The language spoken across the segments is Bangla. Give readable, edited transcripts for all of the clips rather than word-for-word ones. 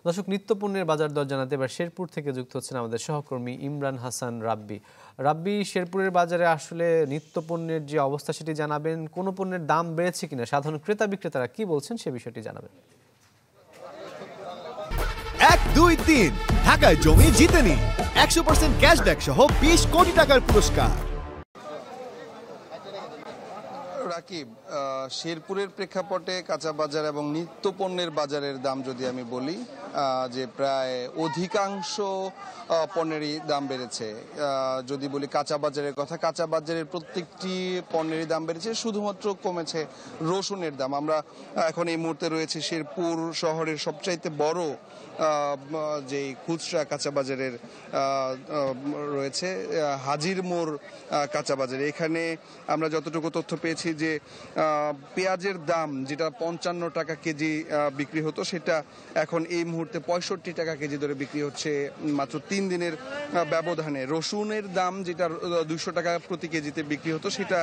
দর্শক, নিত্যপণ্যের বাজার দর জানাতে এবার শেরপুর থেকে যুক্ত হচ্ছেন আমাদের সহকর্মী ইমরান হাসান রাব্বি। রাব্বি, শেরপুরের বাজারে আসলে নিত্যপণ্যের যে অবস্থা সেটি জানাবেন, কোন পণ্যের দাম বেড়েছে কিনা, সাধারণ ক্রেতা বিক্রেতারা কি বলছেন সে বিষয়টি জানাবেন। 1, 2, 3 ঢাকায় জমি জিতে নিন 100% ক্যাশব্যাক সহ 20 কোটি টাকার পুরস্কার। রাকিব, শেরপুরের প্রেক্ষাপটে কাঁচা বাজার এবং নিত্যপণ্যের বাজারের দাম যদি আমি বলি, যে প্রায় অধিকাংশ পণ্যেরই দাম বেড়েছে। যদি বলি কাঁচা বাজারের কথা, কাঁচা বাজারের প্রত্যেকটি পণ্যেরই দাম বেড়েছে, শুধুমাত্র কমেছে রসুনের দাম। আমরা এখন এই মুহূর্তে রয়েছে শেরপুর শহরের সবচাইতে বড় যে খুচরা কাঁচা বাজারের রয়েছে হাজির মোড় কাঁচা বাজারে। এখানে আমরা যতটুকু তথ্য পেয়েছি যে পেঁয়াজের দাম যেটা 55 টাকা কেজি বিক্রি হতো, সেটা এখন এই মুহূর্তে 65 টাকা কেজি দরে বিক্রি হচ্ছে মাত্র 3 দিনের ব্যবধানে। রসুনের দাম যেটা 200 টাকা প্রতি কেজিতে বিক্রি হতো, সেটা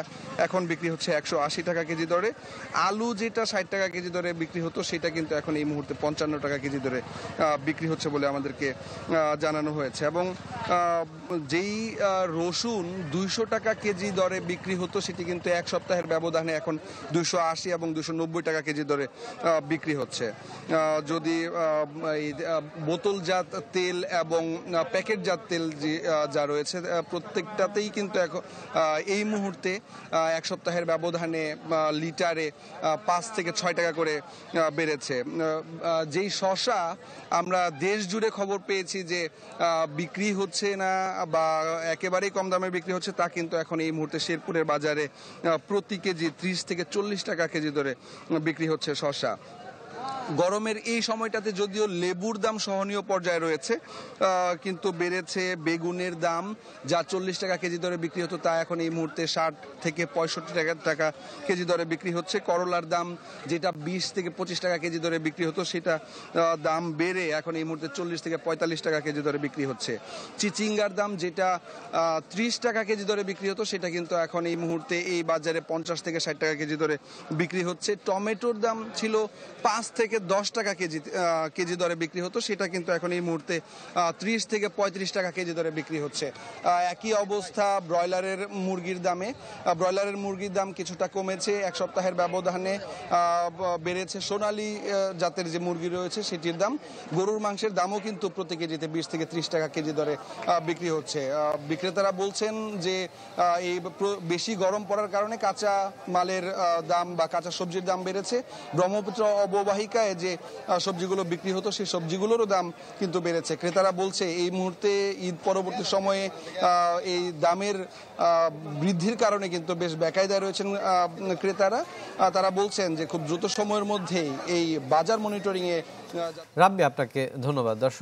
এখন বিক্রি হচ্ছে 180 টাকা কেজি দরে। আলু যেটা 60 টাকা কেজি দরে বিক্রি হতো, সেটা কিন্তু এখন এই মুহূর্তে 55 টাকা কেজি দরে বিক্রি হচ্ছে বলে আমাদেরকে জানানো হয়েছে। এবং যেই রসুন 200 টাকা কেজি দরে বিক্রি হতো, সেটি কিন্তু এক সপ্তাহের ব্যবধানে এখন 280 এবং 290 টাকা কেজি দরে বিক্রি হচ্ছে। যদি এই বোতলজাত তেল এবং প্যাকেটজাত তেল যা রয়েছে, প্রত্যেকটাতেই কিন্তু এখন এই মুহূর্তে এক সপ্তাহের ব্যবধানে লিটারে 5 থেকে 6 টাকা করে বেড়েছে। যেই শসা আমরা দেশ জুড়ে খবর পেয়েছি যে বিক্রি হচ্ছে না বা একেবারেই কম দামে বিক্রি হচ্ছে, তা কিন্তু এখন এই মুহূর্তে শেরপুরের বাজারে প্রতি কেজি 30 থেকে 40 টাকা কেজি দরে বিক্রি হচ্ছে শসা। গরমের এই সময়টাতে যদিও লেবুর দাম সহনীয় পর্যায়ে রয়েছে, কিন্তু বেড়েছে বেগুনের দাম, যা 40 টাকা কেজি দরে বিক্রি হতো, তা এখন এই মুহূর্তে 60 থেকে 65 টাকা কেজি দরে বিক্রি হচ্ছে। করলার দাম যেটা 20 থেকে 25 টাকা কেজি দরে বিক্রি হতো, সেটা দাম বেড়ে এখন এই মুহূর্তে 40 থেকে 45 টাকা কেজি দরে বিক্রি হচ্ছে। চিচিঙ্গার দাম যেটা 30 টাকা কেজি দরে বিক্রি হতো, সেটা কিন্তু এখন এই মুহূর্তে এই বাজারে 50 থেকে 60 টাকা কেজি দরে বিক্রি হচ্ছে। টমেটোর দাম ছিল 5 থেকে 10 টাকা কেজি দরে বিক্রি হতো, সেটা কিন্তু এখন এই মুহূর্তে 30 থেকে 35 টাকা কেজি দরে বিক্রি হচ্ছে। একই অবস্থা ব্রয়লারের মুরগির দামে। ব্রয়লারের মুরগির দাম কিছুটা কমেছে, এক সপ্তাহের ব্যবধানে বেড়েছে সোনালী জাতের যে মুরগি রয়েছে সেটির দাম। গরুর মাংসের দামও কিন্তু প্রতি কেজিতে 20 থেকে 30 টাকা কেজি দরে বিক্রি হচ্ছে। বিক্রেতারা বলছেন যে এই বেশি গরম পড়ার কারণে কাঁচা মালের দাম বা কাঁচা সবজির দাম বেড়েছে। ব্রহ্মপুত্র অববাহিকায় যে সবজিগুলো বিক্রি হতো, সেই সবজিগুলোরও দাম কিন্তু বেড়েছে। ক্রেতারা বলছে এই মুহূর্তে ঈদ পরবর্তী সময়ে এই দামের বৃদ্ধির কারণে কিন্তু বেশ বেকায়দায় রয়েছেন ক্রেতারা। তারা বলছেন যে খুব দ্রুত সময়ের মধ্যেই এই বাজার মনিটরিংয়ে। রাব্বি, আপনাকে ধন্যবাদ। দর্শক।